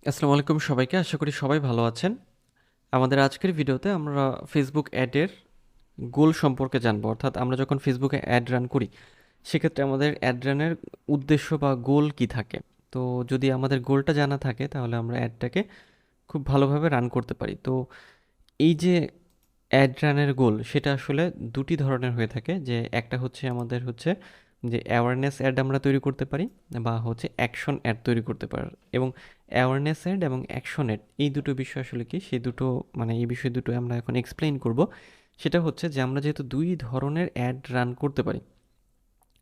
আসসালামু আলাইকুম সবাইকে। আশা করি সবাই ভালো আছেন। আমাদের আজকের ভিডিওতে আমরা ফেসবুক অ্যাডের গোল সম্পর্কে জানবো। অর্থাৎ আমরা যখন ফেসবুকে অ্যাড রান করি, সেক্ষেত্রে আমাদের অ্যাড রানের উদ্দেশ্য বা গোল কি থাকে। তো যদি আমাদের গোলটা জানা থাকে তাহলে আমরা অ্যাডটাকে খুব ভালোভাবে রান করতে পারি। তো এই যে অ্যাড রানের গোল সেটা আসলে দুটি ধরনের হয়ে থাকে, যে একটা হচ্ছে আমাদের হচ্ছে যে অ্যাওয়ারনেস অ্যাড আমরা তৈরি করতে পারি, বা হচ্ছে অ্যাকশন অ্যাড তৈরি করতে পারি। এবং অ্যাওয়ারনেস অ্যাড এবং অ্যাকশন অ্যাড এই দুটো বিষয় আসলে কি, সেই দুটো মানে এই বিষয় দুটো আমরা এখন এক্সপ্লেইন করব। সেটা হচ্ছে যে আমরা যেহেতু দুই ধরনের অ্যাড রান করতে পারি,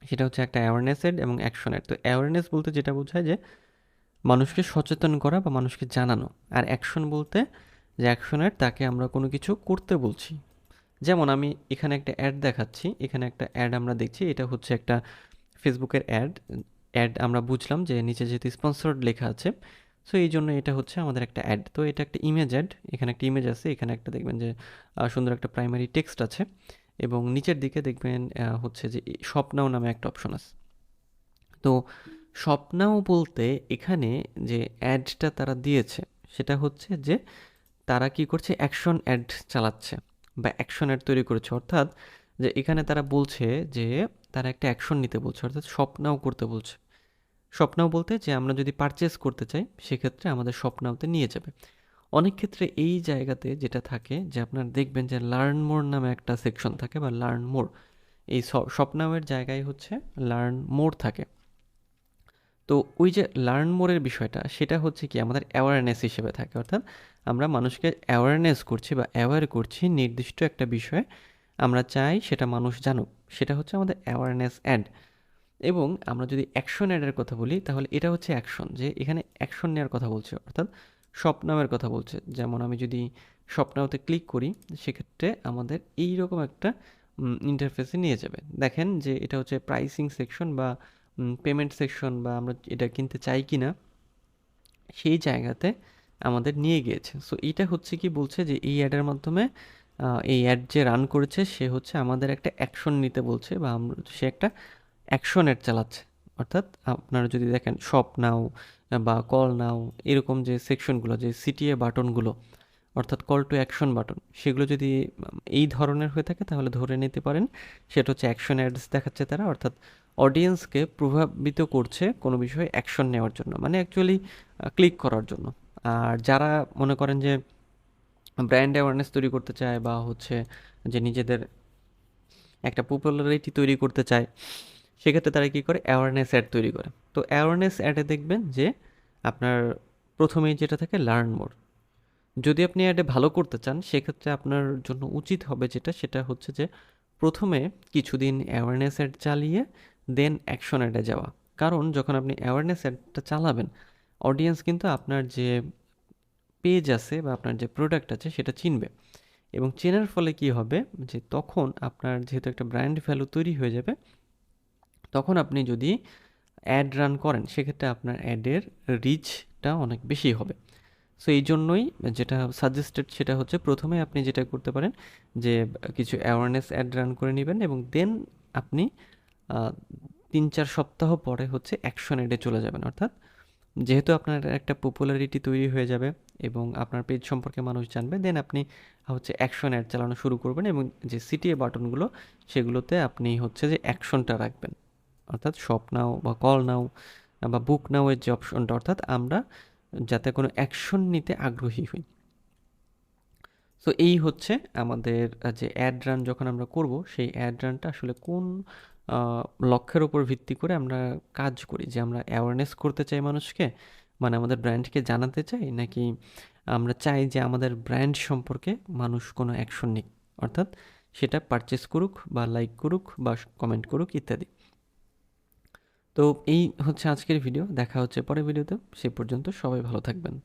সেটা হচ্ছে একটা অ্যাওয়ারনেস অ্যাড এবং অ্যাকশন অ্যাড। তো অ্যাওয়ারনেস বলতে যেটা বোঝায় যে মানুষকে সচেতন করা বা মানুষকে জানানো। আর অ্যাকশন বলতে যে অ্যাকশন অ্যাড, তাকে আমরা কোনো কিছু করতে বলছি। যেমন আমি এখানে একটা অ্যাড দেখাচ্ছি, এখানে একটা অ্যাড আমরা দেখছি, এটা হচ্ছে একটা ফেসবুকের অ্যাড। অ্যাড আমরা বুঝলাম যে নিচে যেহেতু স্পন্সর্ড লেখা আছে, সো এই জন্য এটা হচ্ছে আমাদের একটা অ্যাড। তো এটা একটা ইমেজ অ্যাড, এখানে একটা ইমেজ আছে, এখানে একটা দেখবেন যে সুন্দর একটা প্রাইমারি টেক্সট আছে, এবং নিচের দিকে দেখবেন হচ্ছে যে শপ নাও নামে একটা অপশন আছে। তো শপ নাও বলতে এখানে যে অ্যাডটা তারা দিয়েছে, সেটা হচ্ছে যে তারা কি করছে, অ্যাকশন অ্যাড চালাচ্ছে বা অ্যাকশন অ্যাড তৈরি করেছে। অর্থাৎ যে এখানে তারা বলছে যে তারা একটা অ্যাকশন নিতে বলছে, অর্থাৎ স্বপ্নাও করতে বলছে। স্বপ্নাও বলতে যে আমরা যদি পারচেস করতে চাই, সেক্ষেত্রে আমাদের স্বপ্নাওতে নিয়ে যাবে। অনেক ক্ষেত্রে এই জায়গাতে যেটা থাকে যে আপনার দেখবেন যে লার্ন মোর নামে একটা সেকশন থাকে, বা লার্ন মোর, এই স্বপ্নাওয়ের জায়গায় হচ্ছে লার্ন মোর থাকে। তো ওই যে লার্ন মোরের বিষয়টা, সেটা হচ্ছে কি আমাদের অ্যাওয়ারনেস হিসেবে থাকে। অর্থাৎ আমরা মানুষকে অ্যাওয়ারনেস করছি বা অ্যাওয়্যার করছি নির্দিষ্ট একটা বিষয়ে, আমরা চাই সেটা মানুষ জানুক। সেটা হচ্ছে আমাদের অ্যাওয়ারনেস অ্যাড। এবং আমরা যদি অ্যাকশন অ্যাডের কথা বলি, তাহলে এটা হচ্ছে অ্যাকশন, যে এখানে অ্যাকশন নেওয়ার কথা বলছে, অর্থাৎ স্বপ্নাওয়ের কথা বলছে। যেমন আমি যদি স্বপ্নাওতে ক্লিক করি, সেক্ষেত্রে আমাদের এইরকম একটা ইন্টারফেসে নিয়ে যাবে। দেখেন যে এটা হচ্ছে প্রাইসিং সেকশন বা পেমেন্ট সেকশন, বা আমরা এটা কিনতে চাই কি না, সেই জায়গাতে আমাদের নিয়ে গিয়েছে। সো এটা হচ্ছে কি বলছে যে এই অ্যাডের মাধ্যমে এই অ্যাড যে রান করেছে সে হচ্ছে আমাদের একটা অ্যাকশন নিতে বলছে, বা সে একটা অ্যাকশন অ্যাড চালাচ্ছে। অর্থাৎ আপনারা যদি দেখেন শপ নাও বা কল নাও, এরকম যে সেকশনগুলো, যে সিটিএ বাটনগুলো, অর্থাৎ কল টু অ্যাকশন বাটন, সেগুলো যদি এই ধরনের হয়ে থাকে, তাহলে ধরে নিতে পারেন সেটা হচ্ছে অ্যাকশন অ্যাডস দেখাচ্ছে তারা। অর্থাৎ অডিয়েন্সকে প্রভাবিত করছে কোনো বিষয়ে অ্যাকশন নেওয়ার জন্য, মানে অ্যাকচুয়ালি ক্লিক করার জন্য। আর যারা মনে করেন যে ব্র্যান্ড অ্যাওয়ারনেস তৈরি করতে চায়, বা হচ্ছে যে নিজেদের একটা পপুলারিটি তৈরি করতে চায়, সেক্ষেত্রে তারা কী করে, অ্যাওয়ারনেস অ্যাড তৈরি করে। তো অ্যাওয়ারনেস অ্যাডে দেখবেন যে আপনার প্রথমেই যেটা থাকে লার্ন মোর। যদি আপনি অ্যাডে ভালো করতে চান, সেক্ষেত্রে আপনার জন্য উচিত হবে যেটা, সেটা হচ্ছে যে প্রথমে কিছুদিন অ্যাওয়ারনেস অ্যাড চালিয়ে দেন অ্যাকশন অ্যাডে যাওয়া। কারণ যখন আপনি অ্যাওয়ারনেস অ্যাডটা চালাবেন, অডিয়েন্স কিন্তু আপনার যে পেজ আছে বা আপনার যে প্রোডাক্ট আছে সেটা চিনবে। এবং চেনার ফলে কি হবে, যে তখন আপনার যেহেতু একটা ব্র্যান্ড ভ্যালু তৈরি হয়ে যাবে, তখন আপনি যদি অ্যাড রান করেন, সেক্ষেত্রে আপনার অ্যাডের রিচটা অনেক বেশি হবে। সো এই জন্যই যেটা সাজেস্টেড সেটা হচ্ছে প্রথমে আপনি যেটা করতে পারেন, যে কিছু অ্যাওয়ারনেস অ্যাড রান করে নেবেন, এবং দেন আপনি ৩-৪ সপ্তাহ পরে হচ্ছে অ্যাকশন অ্যাডে চলে যাবেন। অর্থাৎ যেহেতু আপনার একটা পপুলারিটি তৈরি হয়ে যাবে এবং আপনার পেজ সম্পর্কে মানুষ জানবে, দেন আপনি হচ্ছে অ্যাকশন অ্যাড চালানো শুরু করবেন, এবং যে সিটিএ বাটনগুলো, সেগুলোতে আপনি হচ্ছে যে অ্যাকশনটা রাখবেন। অর্থাৎ শপ নাও বা কল নাও বা বুক নাও এর যে অপশনটা, অর্থাৎ আমরা যাতে কোনো অ্যাকশন নিতে আগ্রহী হই। সো এই হচ্ছে আমাদের যে অ্যাড রান যখন আমরা করব, সেই অ্যাড রানটা আসলে কোন লক্ষ্যের উপর ভিত্তি করে আমরা কাজ করি, যে আমরা অ্যাওয়ারনেস করতে চাই মানুষকে, মানে আমাদের ব্র্যান্ডকে জানাতে চাই, নাকি আমরা চাই যে আমাদের ব্র্যান্ড সম্পর্কে মানুষ কোনো অ্যাকশন নিক, অর্থাৎ সেটা পারচেস করুক বা লাইক করুক বা কমেন্ট করুক ইত্যাদি। তো এই হচ্ছে আজকের ভিডিও, দেখা হচ্ছে পরের ভিডিওতে। সে পর্যন্ত সবাই ভালো থাকবেন।